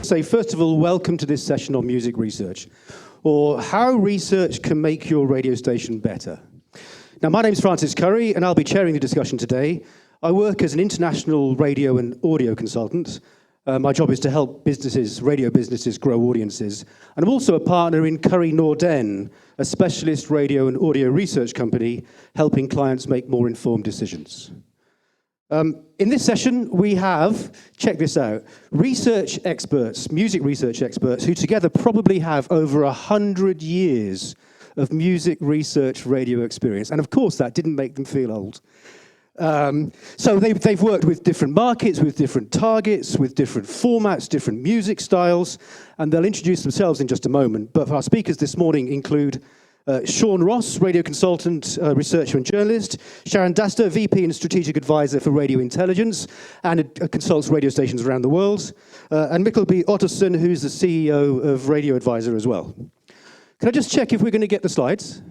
say, first of all, welcome to this session on music research, or how research can make your radio station better. Now, my name's Francis Currie, and I'll be chairing the discussion today. I work as an international radio and audio consultant. My job is to help radio businesses, grow audiences. And I'm also a partner in Currie Norden, a specialist radio and audio research company, helping clients make more informed decisions. In this session, we have, check this out, research experts, music research experts, who together probably have over 100 years of music research radio experience. And of course, that didn't make them feel old. So they've worked with different markets, with different targets, with different formats, different music styles, and they'll introduce themselves in just a moment. But our speakers this morning include Sharon Ross, radio consultant, researcher and journalist, Sharon Dastur, VP and strategic advisor for radio intelligence, and consults radio stations around the world, and Mikkel Ottesen, who's the CEO of Radio Advisor as well. Can I just check if we're going to get the slides?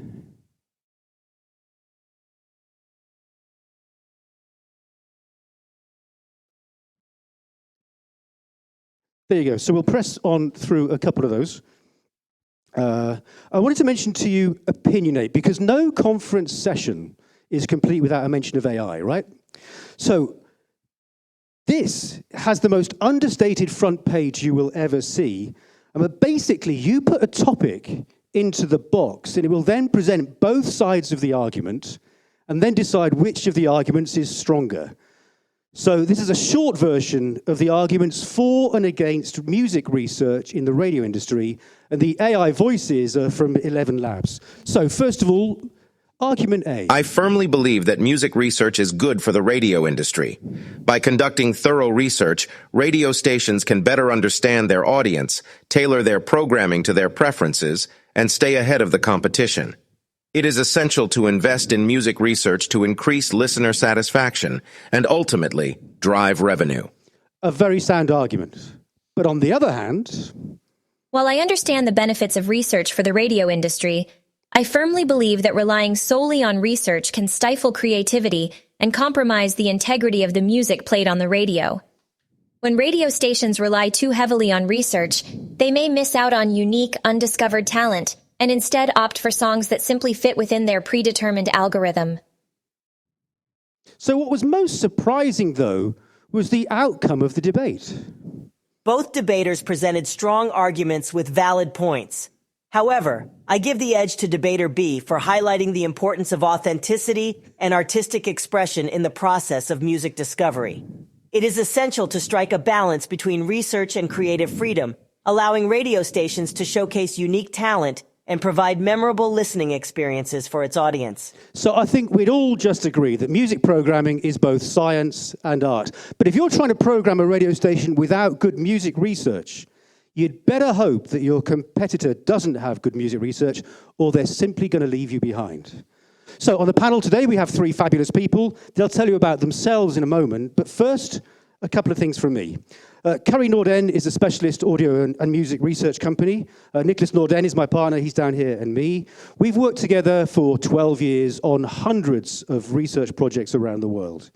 There you go. So we'll press on through a couple of those. I wanted to mention to you Opinionate, because no conference session is complete without a mention of AI, right? So this has the most understated front page you will ever see. But basically, you put a topic into the box, and it will then present both sides of the argument, and then decide which of the arguments is stronger. So this is a short version of the arguments for and against music research in the radio industry, and the AI voices are from 11 labs. So first of all, argument A. I firmly believe that music research is good for the radio industry. By conducting thorough research, radio stations can better understand their audience, tailor their programming to their preferences, and stay ahead of the competition. It is essential to invest in music research to increase listener satisfaction and ultimately drive revenue. A very sound argument. But on the other hand... While I understand the benefits of research for the radio industry, I firmly believe that relying solely on research can stifle creativity and compromise the integrity of the music played on the radio. When radio stations rely too heavily on research, they may miss out on unique, undiscovered talent, and instead opt for songs that simply fit within their predetermined algorithm. So what was most surprising, though, was the outcome of the debate. Both debaters presented strong arguments with valid points. However, I give the edge to debater B for highlighting the importance of authenticity and artistic expression in the process of music discovery. It is essential to strike a balance between research and creative freedom, allowing radio stations to showcase unique talent and provide memorable listening experiences for its audience. So I think we'd all just agree that music programming is both science and art. But if you're trying to program a radio station without good music research, you'd better hope that your competitor doesn't have good music research, or they're simply going to leave you behind. So on the panel today, we have three fabulous people. They'll tell you about themselves in a moment. But first, a couple of things from me. Currie Norden is a specialist audio and music research company. Nicholas Norden is my partner. He's down here, and me. We've worked together for 12 years on hundreds of research projects around the world.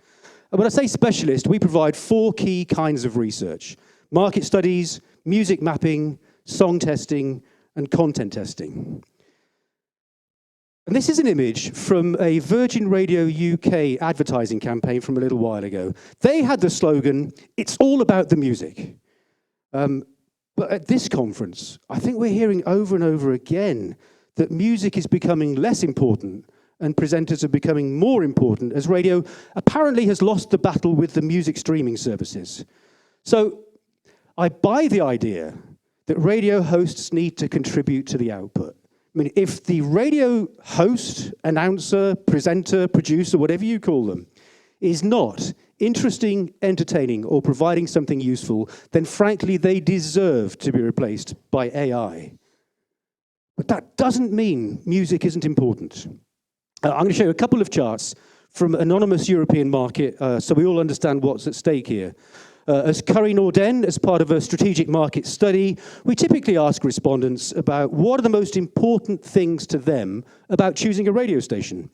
And when I say specialist, we provide 4 key kinds of research: market studies, music mapping, song testing, and content testing. And this is an image from a Virgin Radio UK advertising campaign from a little while ago. They had the slogan, "It's all about the music." But at this conference, I think we're hearing over and over again that music is becoming less important and presenters are becoming more important as radio apparently has lost the battle with the music streaming services. So I buy the idea that radio hosts need to contribute to the output. I mean, if the radio host, announcer, presenter, producer, whatever you call them, is not interesting, entertaining, or providing something useful, then frankly, they deserve to be replaced by AI. But that doesn't mean music isn't important. I'm going to show you a couple of charts from anonymous European market so we all understand what's at stake here. As Currie Norden, as part of a strategic market study, we typically ask respondents about what are the most important things to them about choosing a radio station.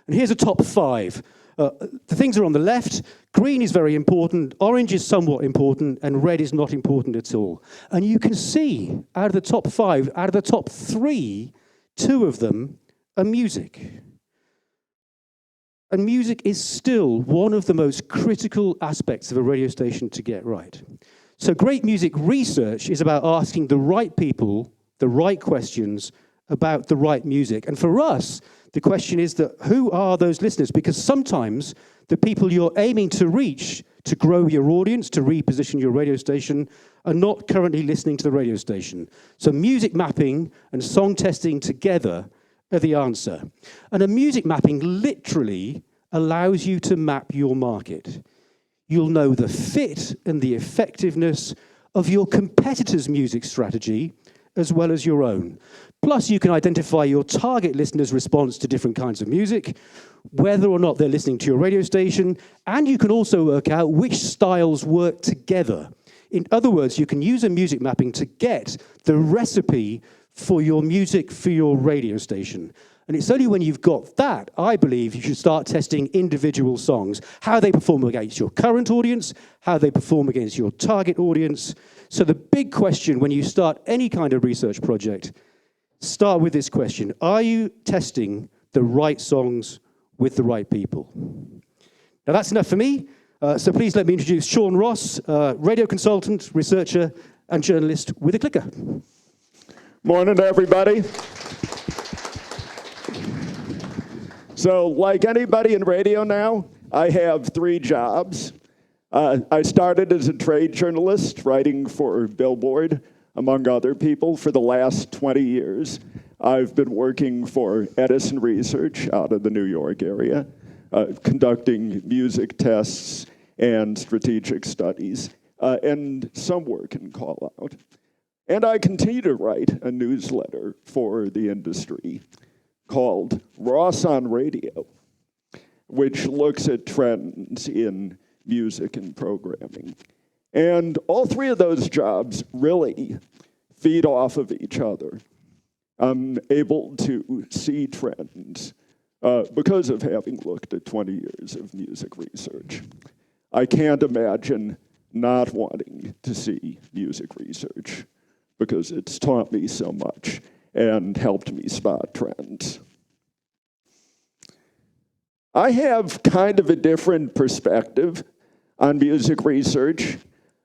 And here's a top 5. The things are on the left. Green is very important, orange is somewhat important, and red is not important at all. And you can see, out of the top 5, out of the top 3, 2 of them are music. And music is still one of the most critical aspects of a radio station to get right. So great music research is about asking the right people the right questions about the right music. And for us, the question is that who are those listeners? Because sometimes the people you're aiming to reach to grow your audience, to reposition your radio station, are not currently listening to the radio station. So music mapping and song testing together are the answer. And a music mapping literally allows you to map your market. You'll know the fit and the effectiveness of your competitor's music strategy as well as your own. Plus, you can identify your target listener's response to different kinds of music, whether or not they're listening to your radio station, and you can also work out which styles work together. In other words, you can use a music mapping to get the recipe for your music for your radio station. And it's only when you've got that, I believe, you should start testing individual songs, how they perform against your current audience, how they perform against your target audience. So the big question when you start any kind of research project, start with this question: are you testing the right songs with the right people? Now that's enough for me. So please let me introduce Sharon Ross, radio consultant, researcher, and journalist with a clicker. Morning, everybody. So, like anybody in radio now, I have 3 jobs. I started as a trade journalist, writing for Billboard, among other people, for the last 20 years. I've been working for Ottesen Research out of the New York area, conducting music tests and strategic studies, and some work in Callout. And I continue to write a newsletter for the industry called Ross on Radio, which looks at trends in music and programming. And all 3 of those jobs really feed off of each other. I'm able to see trends because of having looked at 20 years of music research. I can't imagine not wanting to see music research because it's taught me so much and helped me spot trends. I have kind of a different perspective on music research.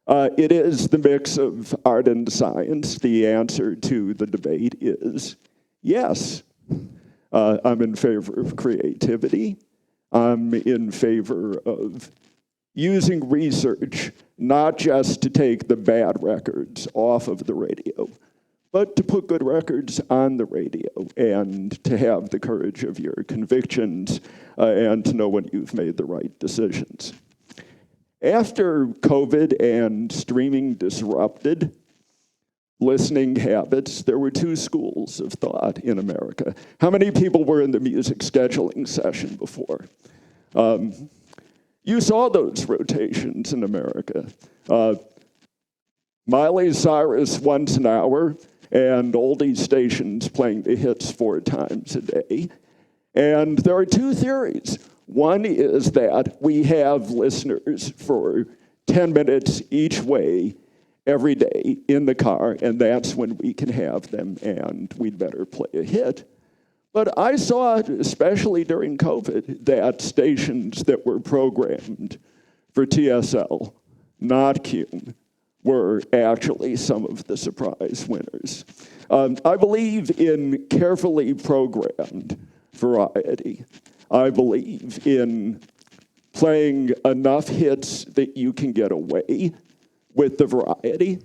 It is the mix of art and science. The answer to the debate is yes. I'm in favor of creativity. I'm in favor of using research not just to take the bad records off of the radio, but to put good records on the radio and to have the courage of your convictions and to know when you've made the right decisions. After COVID and streaming disrupted listening habits, there were 2 schools of thought in America. How many people were in the music scheduling session before? You saw those rotations in America. Miley Cyrus once an hour, and oldie stations playing the hits 4 times a day. And there are 2 theories. One is that we have listeners for 10 minutes each way every day in the car, and that's when we can have them, and we'd better play a hit. But I saw, especially during COVID, that stations that were programmed for TSL, not Cume, were actually some of the surprise winners. I believe in carefully programmed variety. I believe in playing enough hits that you can get away with the variety.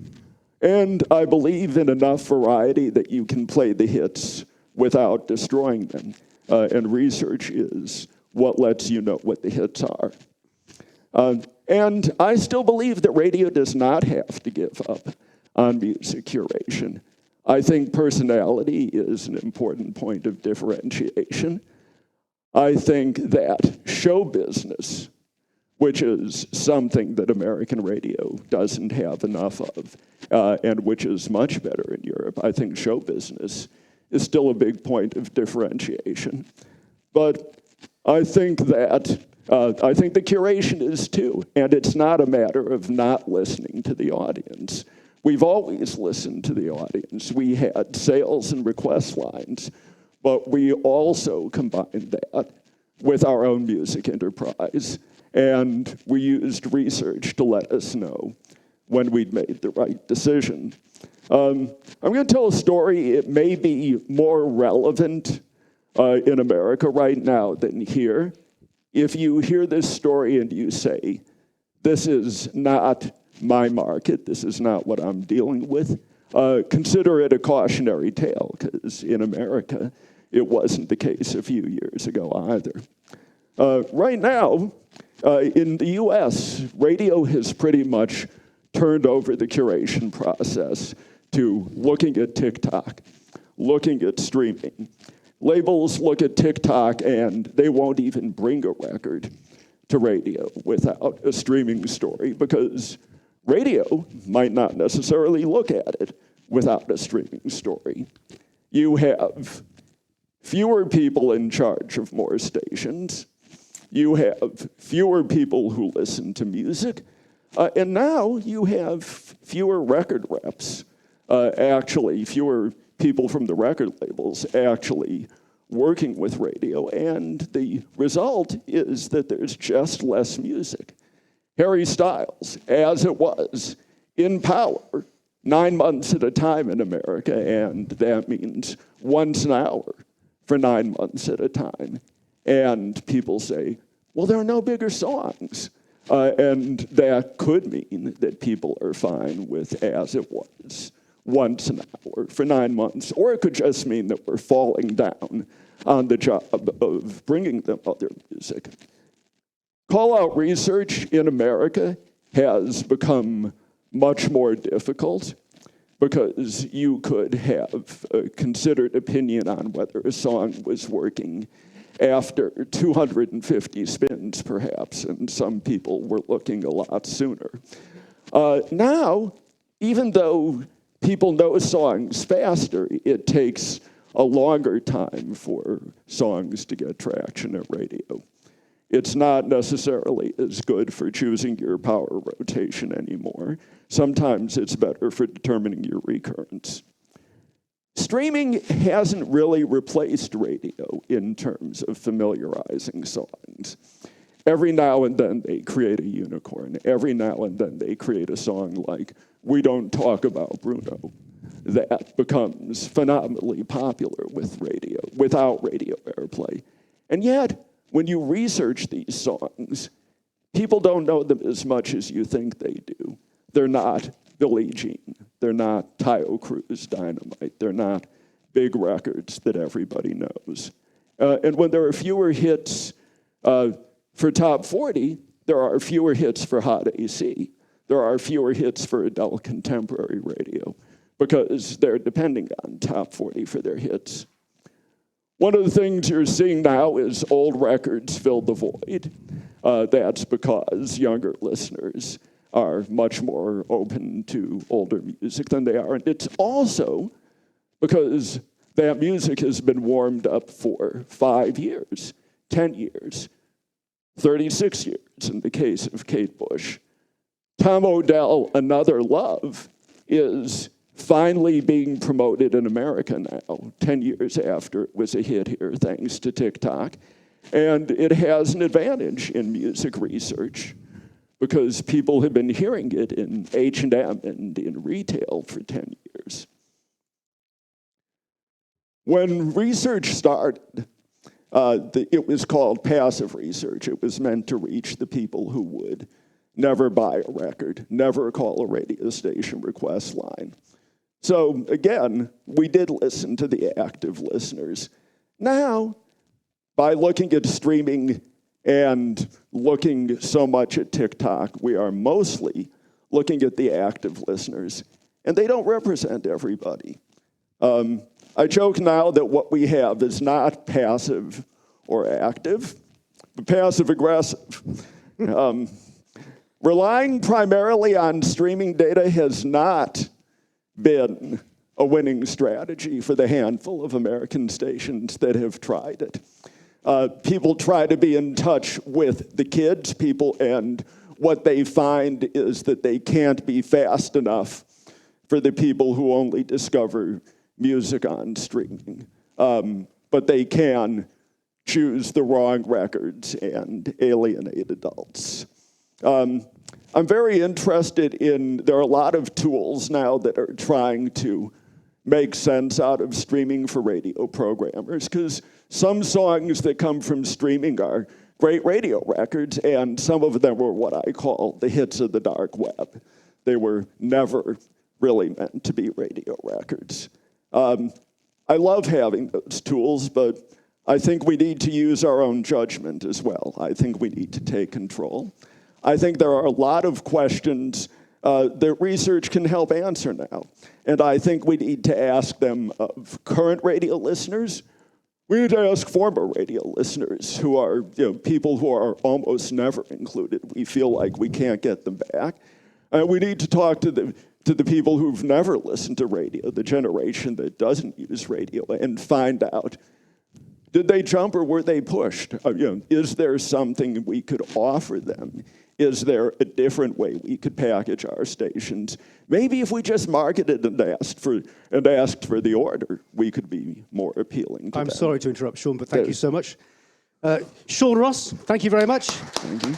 And I believe in enough variety that you can play the hits without destroying them. And research is what lets you know what the hits are. And I still believe that radio does not have to give up on music curation. I think personality is an important point of differentiation. I think that show business, which is something that American radio doesn't have enough of, and which is much better in Europe, I think show business is still a big point of differentiation. But I think that I think the curation is too, and it's not a matter of not listening to the audience. We've always listened to the audience. We had sales and request lines, but we also combined that with our own music enterprise, and we used research to let us know when we'd made the right decision. I'm going to tell a story. It may be more relevant in America right now than here. If you hear this story and you say, this is not my market, this is not what I'm dealing with, consider it a cautionary tale, because in America, it wasn't the case a few years ago either. Right now, in the US, radio has pretty much turned over the curation process to looking at TikTok, looking at streaming. Labels look at TikTok and they won't even bring a record to radio without a streaming story, because radio might not necessarily look at it without a streaming story. You have fewer people in charge of more stations. You have fewer people who listen to music. And now you have fewer record reps, actually fewer people from the record labels actually working with radio, and the result is that there's just less music. Harry Styles, as it was, in power, 9 months at a time in America, and that means once an hour for 9 months at a time. And people say, well, there are no bigger songs. And that could mean that people are fine with as it was, once an hour for 9 months, or it could just mean that we're falling down on the job of bringing them other music. Call-out research in America has become much more difficult because you could have a considered opinion on whether a song was working after 250 spins, perhaps, and some people were looking a lot sooner. Now, even though people know songs faster, it takes a longer time for songs to get traction at radio. It's not necessarily as good for choosing your power rotation anymore. Sometimes it's better for determining your recurrence. Streaming hasn't really replaced radio in terms of familiarizing songs. Every now and then they create a unicorn. Every now and then they create a song like We Don't Talk About Bruno that becomes phenomenally popular with radio, without radio airplay. And yet, when you research these songs, people don't know them as much as you think they do. They're not Billie Jean. They're not Tayo Cruz Dynamite. They're not big records that everybody knows. And when there are fewer hits for top 40, there are fewer hits for hot AC. There are fewer hits for adult contemporary radio because they're depending on top 40 for their hits. One of the things you're seeing now is old records fill the void. That's because younger listeners are much more open to older music than they are. And it's also because that music has been warmed up for 5 years, 10 years, 36 years in the case of Kate Bush. Tom Odell, Another Love, is finally being promoted in America now, 10 years after it was a hit here, thanks to TikTok. And it has an advantage in music research because people have been hearing it in H&M and in retail for 10 years. When research started, it was called passive research. It was meant to reach the people who would never buy a record, never call a radio station request line. So again, we did listen to the active listeners. Now, by looking at streaming and looking so much at TikTok, we are mostly looking at the active listeners, and they don't represent everybody. I joke now that what we have is not passive or active, but passive-aggressive. Relying primarily on streaming data has not been a winning strategy for the handful of American stations that have tried it. People try to be in touch with the kids, and what they find is that they can't be fast enough for the people who only discover music on streaming. But they can choose the wrong records and alienate adults. I'm very interested there are a lot of tools now that are trying to make sense out of streaming for radio programmers, because some songs that come from streaming are great radio records, and some of them were what I call the hits of the dark web. They were never really meant to be radio records. I love having those tools, but I think we need to use our own judgment as well. I think we need to take control. I think there are a lot of questions that research can help answer now. And I think we need to ask them of current radio listeners. We need to ask former radio listeners who are people who are almost never included. We feel like we can't get them back. We need to talk to the people who've never listened to radio, the generation that doesn't use radio, and find out, did they jump or were they pushed? Is there something we could offer them? Is there a different way we could package our stations? Maybe if we just marketed and asked for the order, we could be more appealing to them. I'm sorry to interrupt, Sean, but thank you so much. Sean Ross, thank you very much. Thank you.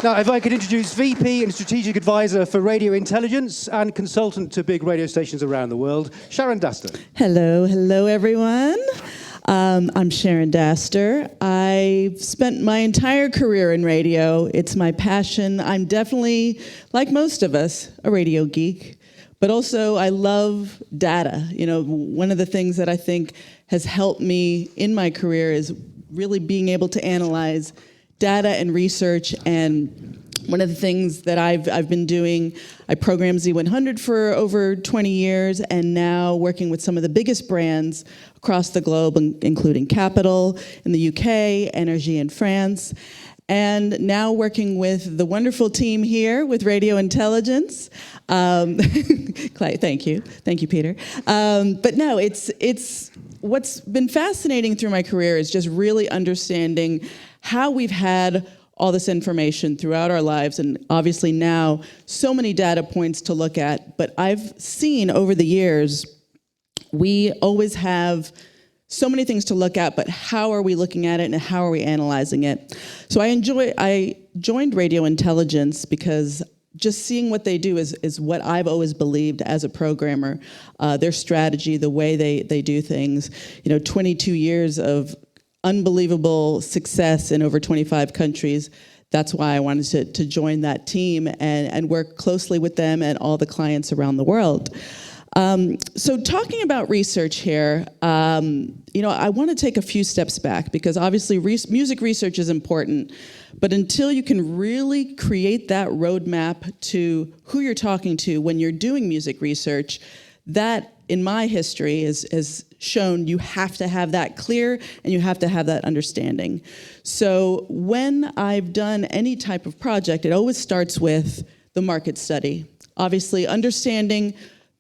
Now, if I could introduce VP and Strategic Advisor for Radio Intelligence and consultant to big radio stations around the world, Sharon Dastur. Hello, everyone. I'm Sharon Dastur. I've spent my entire career in radio. It's my passion. I'm definitely, like most of us, a radio geek. But also, I love data. One of the things that I think has helped me in my career is really being able to analyze data and research. And one of the things that I've been doing, I programmed Z100 for over 20 years, and now working with some of the biggest brands across the globe, including Capital in the UK, Energy in France, and now working with the wonderful team here with Radio Intelligence. Thank you, Peter. But no, it's what's been fascinating through my career is just really understanding how we've had all this information throughout our lives, and obviously now so many data points to look at. But I've seen over the years, we always have so many things to look at, but how are we looking at it and how are we analyzing it? So I joined Radio Intelligence because just seeing what they do is what I've always believed as a programmer. Their strategy, the way they do things, 22 years of unbelievable success in over 25 countries. That's why I wanted to join that team and work closely with them and all the clients around the world. So talking about research here, I want to take a few steps back because obviously music research is important, but until you can really create that roadmap to who you're talking to when you're doing music research, that in my history has shown you have to have that clear and you have to have that understanding. So when I've done any type of project, it always starts with the market study. Obviously understanding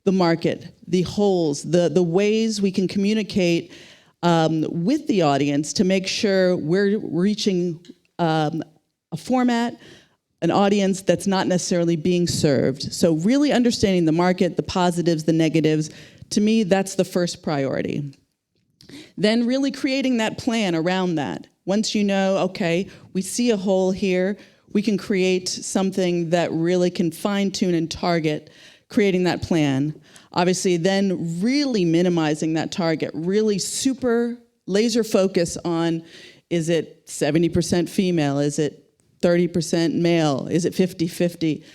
the market, the holes, the ways we can communicate with the audience to make sure we're reaching a format, an audience that's not necessarily being served. So really understanding the market, the positives, the negatives, to me, that's the first priority. Then really creating that plan around that. Once you know, okay, we see a hole here, we can create something that really can fine-tune and target, creating that plan. Obviously, then really minimizing that target, really super laser focus on, is it 70% female? Is it 30% male? Is it 50-50?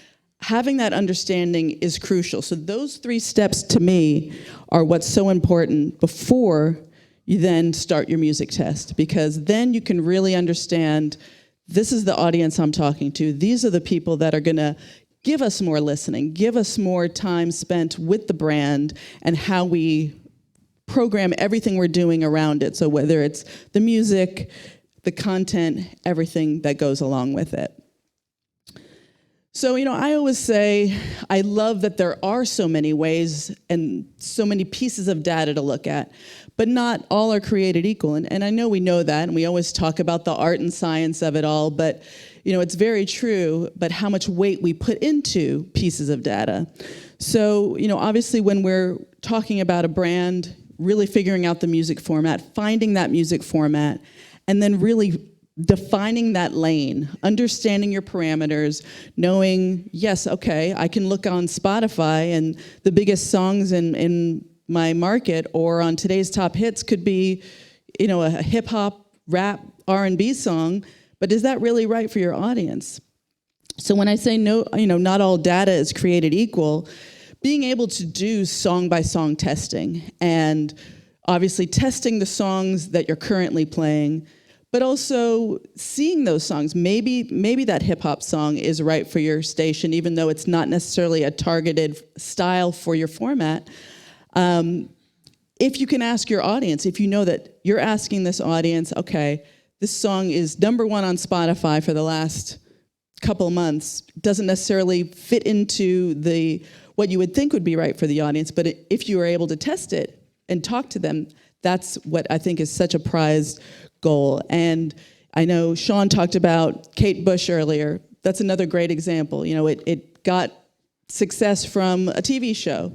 Having that understanding is crucial. So those 3 steps to me are what's so important before you then start your music test, because then you can really understand, this is the audience I'm talking to. These are the people that are gonna give us more listening, give us more time spent with the brand and how we program everything we're doing around it. So whether it's the music, the content, everything that goes along with it. So, I always say I love that there are so many ways and so many pieces of data to look at, but not all are created equal. And I know we know that, and we always talk about the art and science of it all, but it's very true, but how much weight we put into pieces of data. So, obviously when we're talking about a brand, really figuring out the music format, finding that music format, and then really defining that lane, understanding your parameters, knowing, yes, okay, I can look on Spotify and the biggest songs in my market or on today's top hits could be, a hip hop, rap, R&B song, but is that really right for your audience? So when I say no, not all data is created equal, being able to do song by song testing and obviously testing the songs that you're currently playing, but also seeing those songs. Maybe that hip hop song is right for your station, even though it's not necessarily a targeted style for your format. If you can ask your audience, if you know that you're asking this audience, okay, this song is number 1 on Spotify for the last couple months, doesn't necessarily fit into what you would think would be right for the audience, but if you were able to test it and talk to them, that's what I think is such a prized goal. And I know Sean talked about Kate Bush earlier. That's another great example. It got success from a TV show.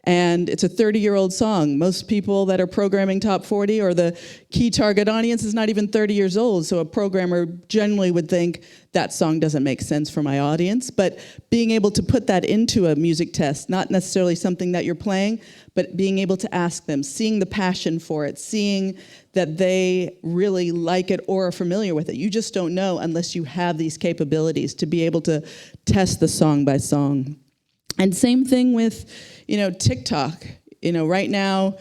And it's a 30-year-old song. Most people that are programming top 40 or the key target audience is not even 30 years old. So a programmer generally would think that song doesn't make sense for my audience. But being able to put that into a music test, not necessarily something that you're playing, but being able to ask them, seeing the passion for it, seeing that they really like it or are familiar with it. You just don't know unless you have these capabilities to be able to test the song by song. And same thing with, TikTok. Right now,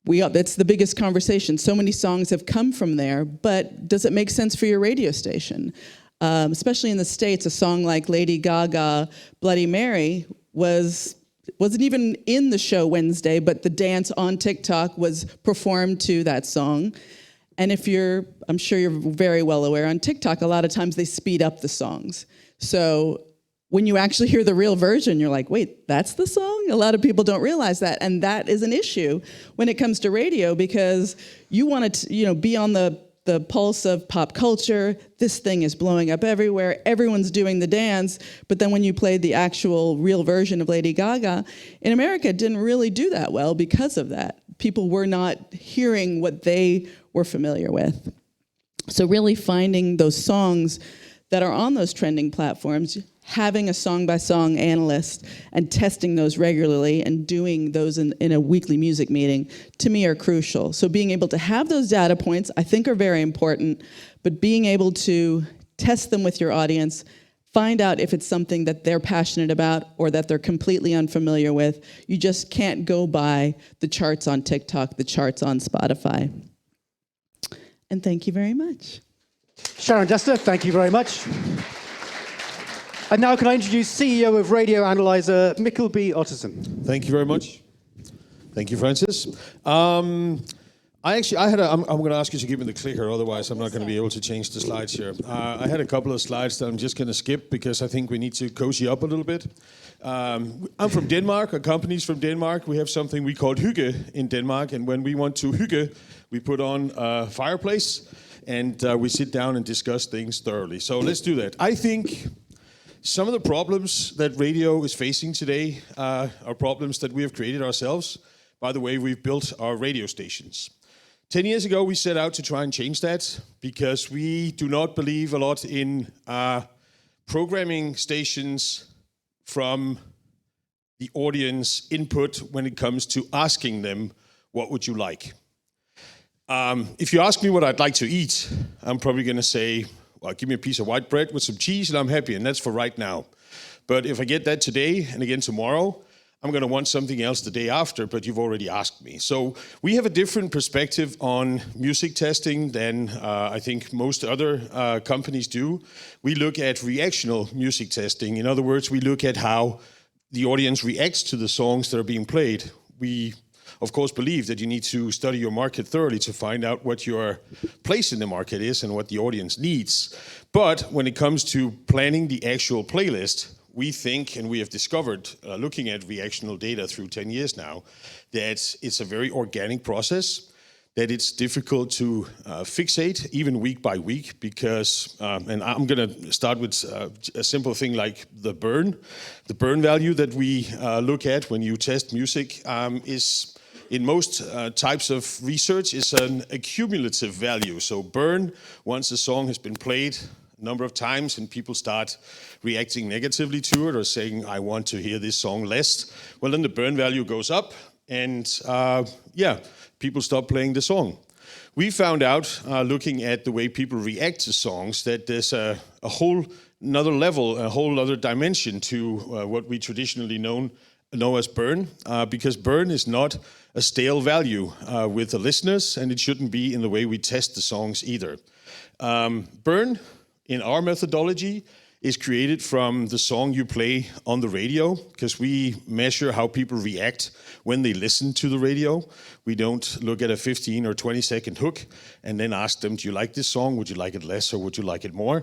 it's the biggest conversation. So many songs have come from there, but does it make sense for your radio station? Especially in the States, a song like Lady Gaga, Bloody Mary, wasn't even in the show Wednesday, but the dance on TikTok was performed to that song. And I'm sure you're very well aware, on TikTok, a lot of times they speed up the songs. So when you actually hear the real version, you're like, wait, that's the song? A lot of people don't realize that. And that is an issue when it comes to radio because you want to, be on the pulse of pop culture. This thing is blowing up everywhere. Everyone's doing the dance. But then when you played the actual real version of Lady Gaga, in America, it didn't really do that well because of that. People were not hearing what they were familiar with. So really finding those songs that are on those trending platforms, having a song-by-song analyst and testing those regularly and doing those in a weekly music meeting, to me, are crucial. So being able to have those data points, I think, are very important, but being able to test them with your audience, find out if it's something that they're passionate about or that they're completely unfamiliar with. You just can't go by the charts on TikTok, the charts on Spotify. And thank you very much. Sharon Dastur, thank you very much. And now can I introduce CEO of Radio Analyser, Mikkel B. Ottesen. Thank you very much. Thank you, Francis. I'm going to ask you to give me the clicker, otherwise I'm not going to be able to change the slides here. I had a couple of slides that I'm just going to skip because I think we need to cozy up a little bit. I'm from Denmark. Our company's from Denmark. We have something we call hygge in Denmark, and when we want to hygge, we put on a fireplace and we sit down and discuss things thoroughly. So let's do that. I think some of the problems that radio is facing today are problems that we have created ourselves by the way we've built our radio stations. 10 years ago, we set out to try and change that because we do not believe a lot in programming stations from the audience input when it comes to asking them, what would you like? If you ask me what I'd like to eat, I'm probably going to say, well, give me a piece of white bread with some cheese and I'm happy, and that's for right now. But if I get that today and again tomorrow, I'm going to want something else the day after, but you've already asked me. So we have a different perspective on music testing than I think most other companies do. We look at reactional music testing. In other words, we look at how the audience reacts to the songs that are being played. We of course, believe that you need to study your market thoroughly to find out what your place in the market is and what the audience needs. But when it comes to planning the actual playlist, we think, and we have discovered, looking at reactional data through 10 years now, that it's a very organic process, that it's difficult to fixate, even week by week, because, and I'm going to start with a simple thing like the burn. The burn value that we look at when you test music is, in most types of research, is an accumulative value. So burn, once a song has been played a number of times and people start reacting negatively to it or saying, I want to hear this song less, well, then the burn value goes up and people stop playing the song. We found out, looking at the way people react to songs, that there's a whole another level, a whole other dimension to what we traditionally know as burn, because burn is not a stale value with the listeners, and it shouldn't be in the way we test the songs either. Burn, in our methodology, is created from the song you play on the radio, because we measure how people react when they listen to the radio. We don't look at a 15 or 20 second hook and then ask them, do you like this song? Would you like it less or would you like it more?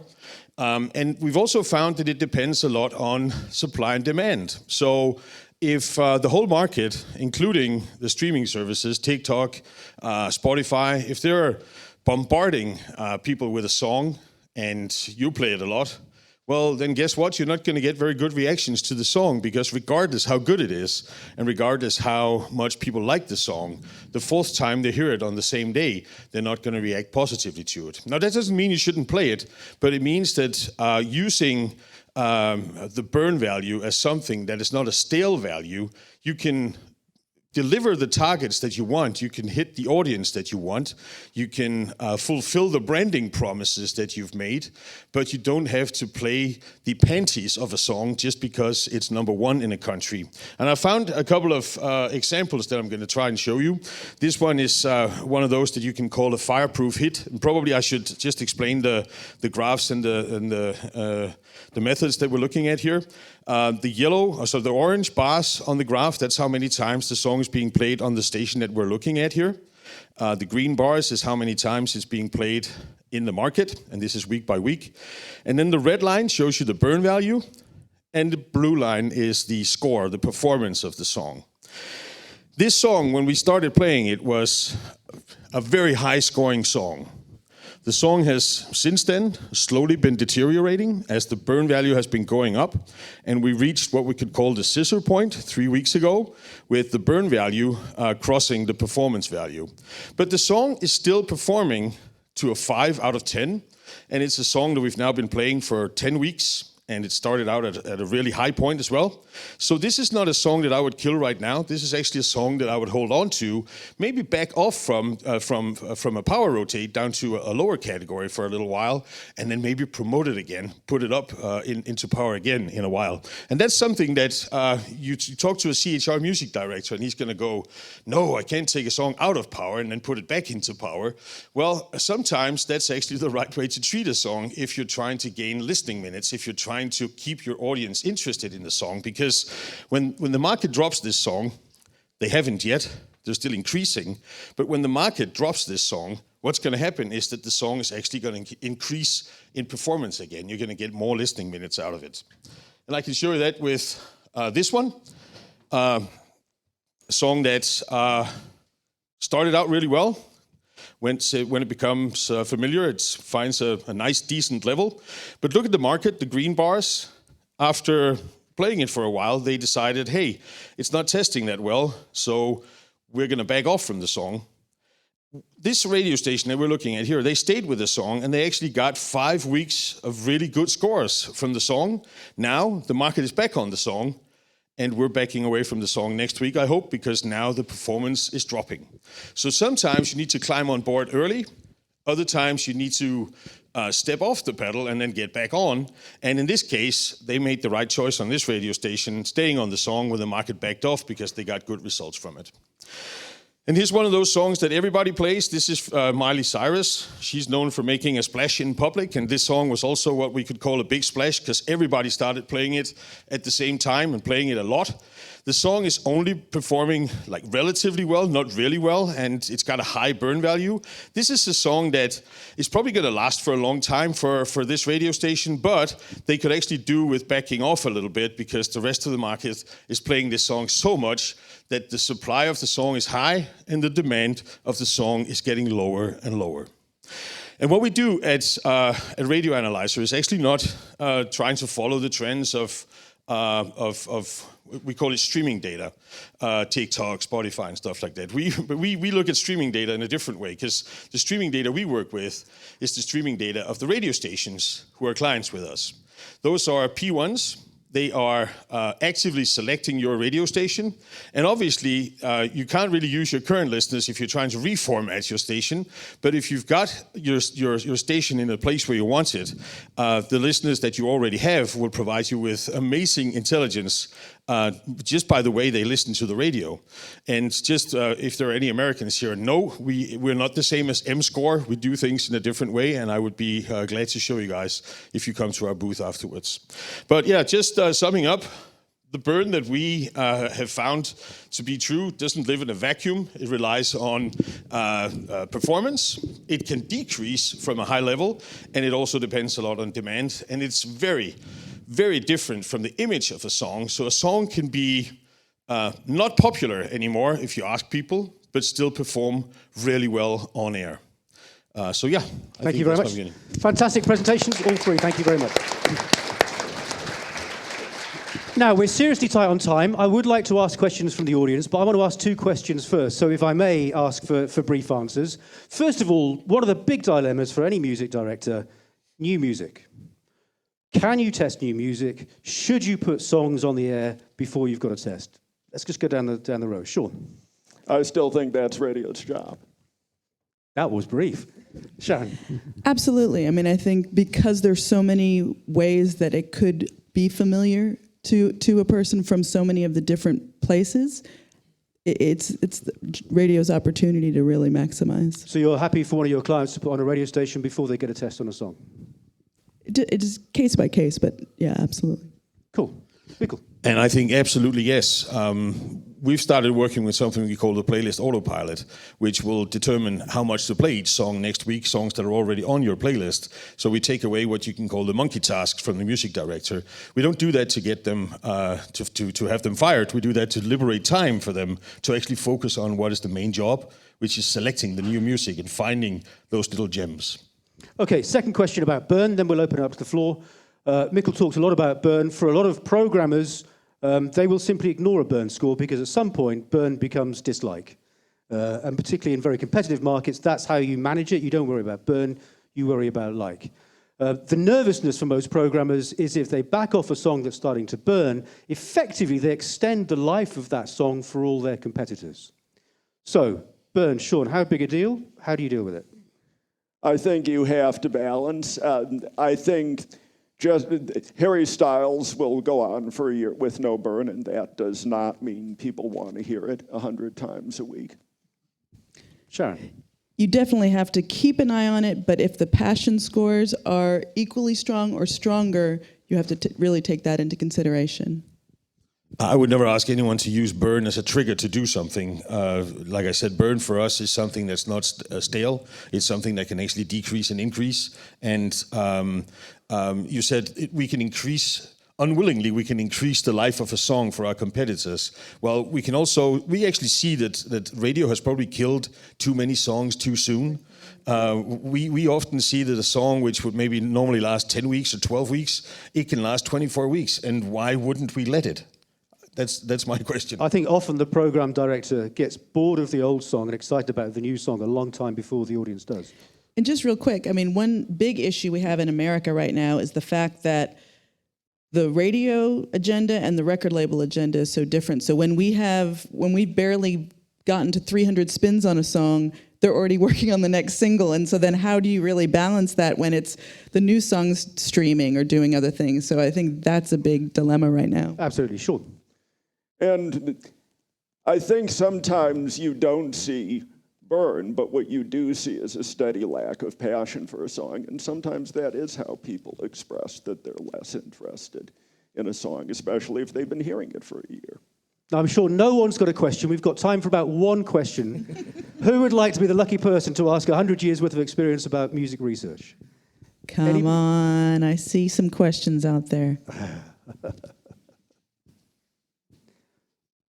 And we've also found that it depends a lot on supply and demand. So if the whole market, including the streaming services, TikTok, Spotify, if they're bombarding people with a song and you play it a lot, well, then guess what? You're not going to get very good reactions to the song, because regardless how good it is and regardless how much people like the song, the fourth time they hear it on the same day, they're not going to react positively to it. Now, that doesn't mean you shouldn't play it, but it means that using the burn value as something that is not a stale value, you can deliver the targets that you want, you can hit the audience that you want, you can fulfill the branding promises that you've made, but you don't have to play the panties of a song just because it's number one in a country. And I found a couple of examples that I'm going to try and show you. This one is one of those that you can call a fireproof hit. And probably I should just explain the graphs and the methods that we're looking at here. The yellow, so the orange bars on the graph, that's how many times the song is being played on the station that we're looking at here. The green bars is how many times it's being played in the market, and this is week by week. And then the red line shows you the burn value, and the blue line is the score, the performance of the song. This song, when we started playing it, was a very high-scoring song. The song has since then slowly been deteriorating as the burn value has been going up, and we reached what we could call the scissor point 3 weeks ago, with the burn value crossing the performance value. But the song is still performing to a 5 out of 10, and it's a song that we've now been playing for 10 weeks. And it started out at a really high point as well. So this is not a song that I would kill right now. This is actually a song that I would hold on to, maybe back off from a power rotate down to a lower category for a little while, and then maybe promote it again, put it up into power again in a while. And that's something that you talk to a CHR music director, and he's going to go, no, I can't take a song out of power and then put it back into power. Well, sometimes that's actually the right way to treat a song if you're trying to gain listening minutes, if you're trying to keep your audience interested in the song, because when the market drops this song, they haven't yet, they're still increasing, but when the market drops this song, what's going to happen is that the song is actually going to increase in performance again. You're going to get more listening minutes out of it. And I can show you that with this one, a song that started out really well. When it becomes familiar, it finds a nice, decent level. But look at the market, the green bars. After playing it for a while, they decided, hey, it's not testing that well, so we're going to back off from the song. This radio station that we're looking at here, they stayed with the song, and they actually got 5 weeks of really good scores from the song. Now the market is back on the song, and we're backing away from the song next week, I hope, because now the performance is dropping. So sometimes you need to climb on board early. Other times you need to step off the pedal and then get back on. And in this case, they made the right choice on this radio station, staying on the song when the market backed off, because they got good results from it. And here's one of those songs that everybody plays. This is Miley Cyrus. She's known for making a splash in public, and this song was also what we could call a big splash, because everybody started playing it at the same time and playing it a lot. the song is only performing like relatively well, not really well, and it's got a high burn value. This is a song that is probably going to last for a long time for this radio station, but they could actually do with backing off a little bit because the rest of the market is playing this song so much that the supply of the song is high and the demand of the song is getting lower and lower. And what we do at Radio Analyser is actually not trying to follow the trends of we call it streaming data, TikTok, Spotify, and stuff like that. We look at streaming data in a different way because the streaming data we work with is the streaming data of the radio stations who are clients with us. Those are P1s. They are actively selecting your radio station. And obviously, you can't really use your current listeners if you're trying to reformat your station. But if you've got your station in a place where you want it, the listeners that you already have will provide you with amazing intelligence just by the way they listen to the radio. And just if there are any Americans here, no, we're not the same as M-Score. We do things in a different way, and I would be glad to show you guys if you come to our booth afterwards. But yeah, just summing up, the burn that we have found to be true doesn't live in a vacuum. It relies on performance. It can decrease from a high level, and it also depends a lot on demand. And it's very, very different from the image of a song. So a song can be not popular anymore if you ask people, but still perform really well on air. So yeah, thank you very much. Fantastic presentations, all three. Thank you very much. Now, we're seriously tight on time. I would like to ask questions from the audience, but I want to ask two questions first. So if I may ask for brief answers. First of all, one of the big dilemmas for any music director, new music. Can you test new music? Should you put songs on the air before you've got a test? Let's just go down the row. Sean. I still think that's radio's job. That was brief. Sharon. Absolutely. I mean, I think because there's so many ways that it could be familiar to a person from so many of the different places, it's the radio's opportunity to really maximize. So you're happy for one of your clients to put on a radio station before they get a test on a song? It is case by case, but yeah, absolutely. Cool. Mikkel. And I think absolutely yes. We've started working with something we call the playlist autopilot, which will determine how much to play each song next week, songs that are already on your playlist. So we take away what you can call the monkey tasks from the music director. We don't do that to get them, to have them fired. We do that to liberate time for them to actually focus on what is the main job, which is selecting the new music and finding those little gems. Okay, second question about burn, then we'll open it up to the floor. Mikkel talked a lot about burn. For a lot of programmers, they will simply ignore a burn score because at some point, burn becomes dislike. And particularly in very competitive markets, that's how you manage it. You don't worry about burn, you worry about like. The nervousness for most programmers is if they back off a song that's starting to burn, effectively they extend the life of that song for all their competitors. So, burn, Sean, how big a deal? How do you deal with it? I think you have to balance. I think just Harry Styles will go on for a year with no burn, and that does not mean people want to hear it 100 times a week. Sharon. You definitely have to keep an eye on it, but if the passion scores are equally strong or stronger, you have to really take that into consideration. I would never ask anyone to use burn as a trigger to do something. Like I said, burn for us is something that's not stale. It's something that can actually decrease and increase. And you said we can increase, unwillingly, we can increase the life of a song for our competitors. Well, we actually see that radio has probably killed too many songs too soon. We often see that a song which would maybe normally last 10 weeks or 12 weeks, it can last 24 weeks. And why wouldn't we let it? That's my question. I think often the program director gets bored of the old song and excited about the new song a long time before the audience does. And just real quick, I mean, one big issue we have in America right now is the fact that the radio agenda and the record label agenda is so different. So when we've barely gotten to 300 spins on a song, they're already working on the next single. And so then how do you really balance that when it's the new songs streaming or doing other things? So I think that's a big dilemma right now. Absolutely, sure. And I think sometimes you don't see burn, but what you do see is a steady lack of passion for a song. And sometimes that is how people express that they're less interested in a song, especially if they've been hearing it for a year. Now, I'm sure no one's got a question. We've got time for about one question. Who would like to be the lucky person to ask 100 years' worth of experience about music research? Come on, I see some questions out there.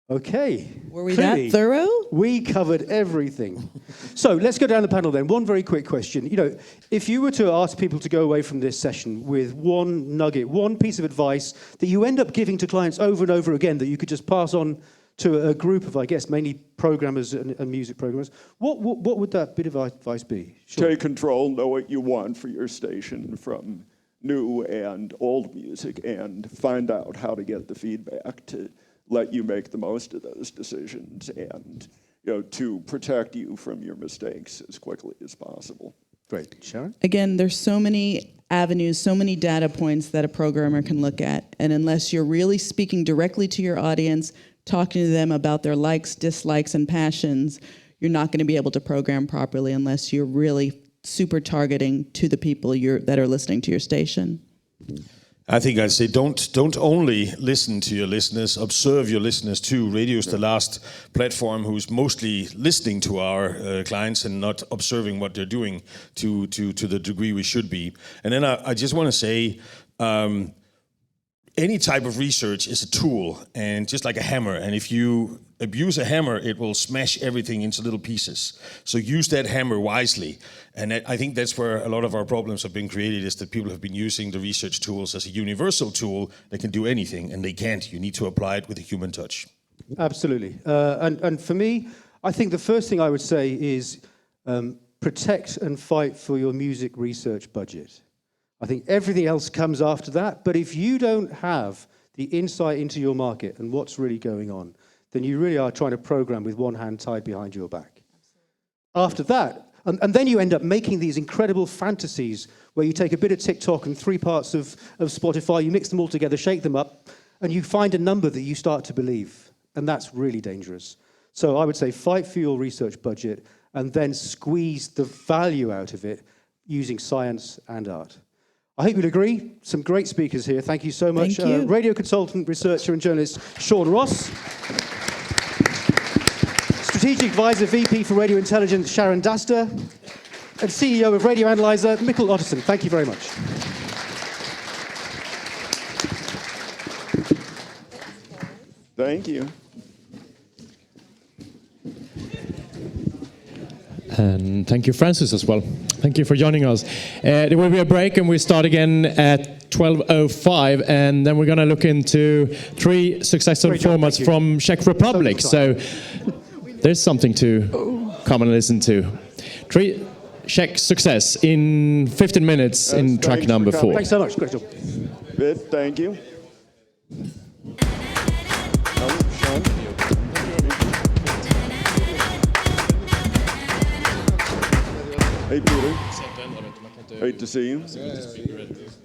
Okay. Were we Clearly, that thorough? We covered everything. So let's go down the panel then. One very quick question. You know, if you were to ask people to go away from this session with one nugget, one piece of advice that you end up giving to clients over and over again that you could just pass on to a group of, I guess, mainly programmers and music programmers, what would that bit of advice be? Sure. Take control, know what you want for your station from new and old music, and find out how to get the feedback to let you make the most of those decisions and, you know, to protect you from your mistakes as quickly as possible. Great. Sharon? Again, there's so many avenues, so many data points that a programmer can look at. And unless you're really speaking directly to your audience, talking to them about their likes, dislikes, and passions, you're not going to be able to program properly unless you're really super targeting to the people that are listening to your station. I think I'd say don't only listen to your listeners, observe your listeners too. Radio's the last platform who's mostly listening to our clients and not observing what they're doing to the degree we should be. And then I just want to say, any type of research is a tool, and just like a hammer. And if you abuse a hammer, it will smash everything into little pieces. So use that hammer wisely. And I think that's where a lot of our problems have been created, is that people have been using the research tools as a universal tool that can do anything, and they can't. You need to apply it with a human touch. Absolutely. And for me, I think the first thing I would say is protect and fight for your music research budget. I think everything else comes after that, but if you don't have the insight into your market and what's really going on, then you really are trying to program with one hand tied behind your back. After that, and then you end up making these incredible fantasies where you take a bit of TikTok and 3 parts of Spotify, you mix them all together, shake them up, and you find a number that you start to believe, and that's really dangerous. So I would say fight for your research budget and then squeeze the value out of it using science and art. I hope you'll agree. Some great speakers here. Thank you so much. Thank you. Radio consultant, researcher, and journalist Sharon Ross. Strategic Advisor, VP for Radio Intelligence, Sharon Dastur. And CEO of Radio Analyser, Mikkel Ottesen. Thank you very much. Thank you. And thank you, Francis, as well. Thank you for joining us. There will be a break, and we start again at 12:05, and then we're going to look into 3 successful formats from Czech Republic. So there's something to come and listen to. 3 Czech success in 15 minutes in track number 4. Thanks so much. Great job. Good, thank you. Hey, Peter. Great to see you.